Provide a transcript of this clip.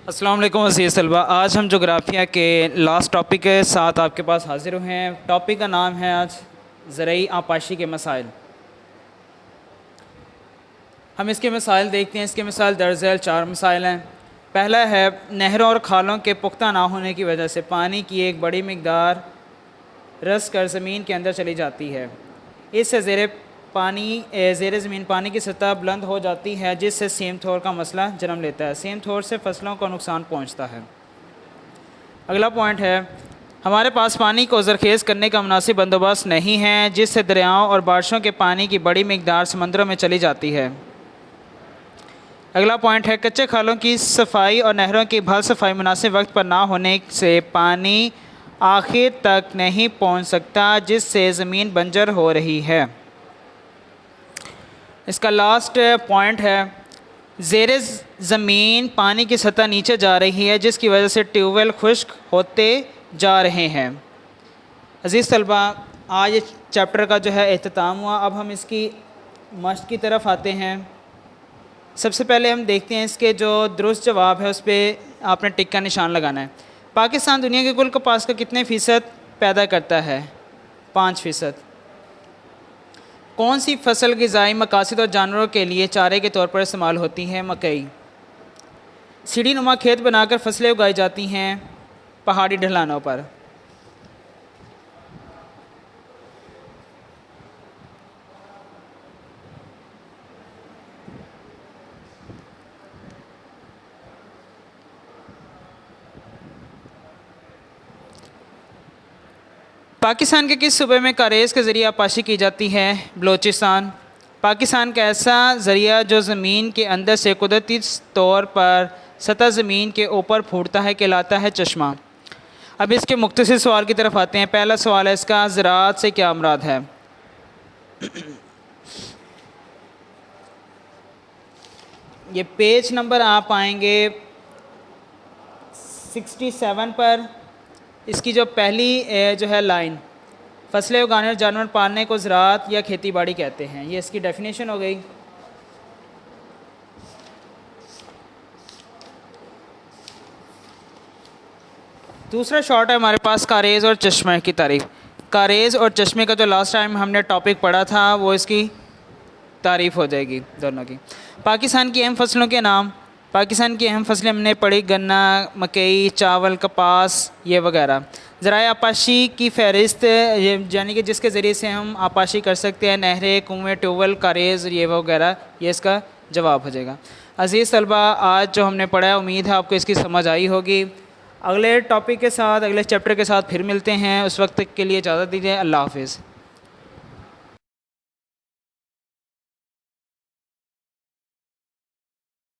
अस्सलाम वालेकुम अज़ीज़ तलबा। आज हम जोग्राफ़िया के लास्ट टॉपिक के साथ आपके पास हाज़िर हुए हैं। टॉपिक का नाम है आज ज़रई आपाशी के मसाइल। हम इसके मसाइल देखते हैं। इसके मसाइल दरअसल 4 मसाइल हैं। पहला है नहरों और खालों के पुख्ता ना होने की वजह से पानी की एक बड़ी मकदार रस कर ज़मीन के अंदर चली जाती है। इससे ज़ेर ज़मीन पानी की सतह बुलंद हो जाती है, जिससे सेम थोर का मसला जन्म लेता है। सेम थोर से फसलों को नुकसान पहुंचता है। अगला पॉइंट है हमारे पास पानी को ज़रखेज़ करने का मुनासिब बंदोबस्त नहीं है, जिससे दरियाओं और बारिशों के पानी की बड़ी मकदार समंदरों में चली जाती है। अगला पॉइंट है कच्चे खालों की सफाई और नहरों की भल सफाई मुनासिब वक्त पर ना होने से पानी आखिर तक नहीं पहुंच सकता, जिससे ज़मीन बंजर हो रही है। इसका लास्ट पॉइंट है ज़ेर ज़मीन पानी की सतह नीचे जा रही है, जिसकी वजह से ट्यूबवेल खुश्क होते जा रहे हैं। अज़ीज़ तलबा, आज ये चैप्टर का जो है एख्तिताम हुआ। अब हम इसकी मश्क की तरफ आते हैं। सबसे पहले हम देखते हैं इसके जो दुरुस्त जवाब है उस पर आपने टिक का निशान लगाना है। पाकिस्तान दुनिया के कुल कपास का कितने फ़ीसद पैदा करता है? 5%। कौन सी फसल ग़िज़ाई मकासद और जानवरों के लिए चारे के तौर पर इस्तेमाल होती है? मकई। सीढ़ी नुमा खेत बनाकर फसलें उगाई जाती हैं पहाड़ी ढलानों पर। पाकिस्तान के किस सूबे में कारेज़ के ज़रिए आपाशी की जाती है? बलोचिस्तान। पाकिस्तान का ऐसा ज़रिया जो ज़मीन के अंदर से कुदरती तौर पर सतह ज़मीन के ऊपर फूटता है कहलाता है चश्मा। अब इसके मुख्तसर सवाल की तरफ आते हैं। पहला सवाल है इसका ज़राअत से क्या मुराद है? ये पेज नंबर आप पाएंगे 67 पर। इसकी जो पहली जो है लाइन, फसलें उगाने और जानवर पालने को ज़राअत या खेती बाड़ी कहते हैं। ये इसकी डेफिनेशन हो गई। दूसरा शॉर्ट है हमारे पास कारेज़ और चश्मे की तारीफ़। कारेज़ और चश्मे का जो लास्ट टाइम हमने टॉपिक पढ़ा था वो इसकी तारीफ़ हो जाएगी दोनों की। पाकिस्तान की अहम फसलों के नाम। पाकिस्तान की अहम फसलें हमने पढ़ी गन्ना, मकई, चावल, कपास ये वगैरह। ज़राए आपाशी की फ़हरिस्त यानी कि जिसके ज़रिए से हम आपाशी कर सकते हैं, नहरें, कुएँ, ट्यूबवेल, कारेज़ ये वगैरह, ये इसका जवाब हो जाएगा। अज़ीज़ तलबा, आज जो हमने पढ़ा है उम्मीद है आपको इसकी समझ आई होगी। अगले टॉपिक के साथ, अगले चैप्टर के साथ फिर मिलते हैं। उस वक्त के लिए इजाज़त दीजिए। अल्लाह हाफ़िज़।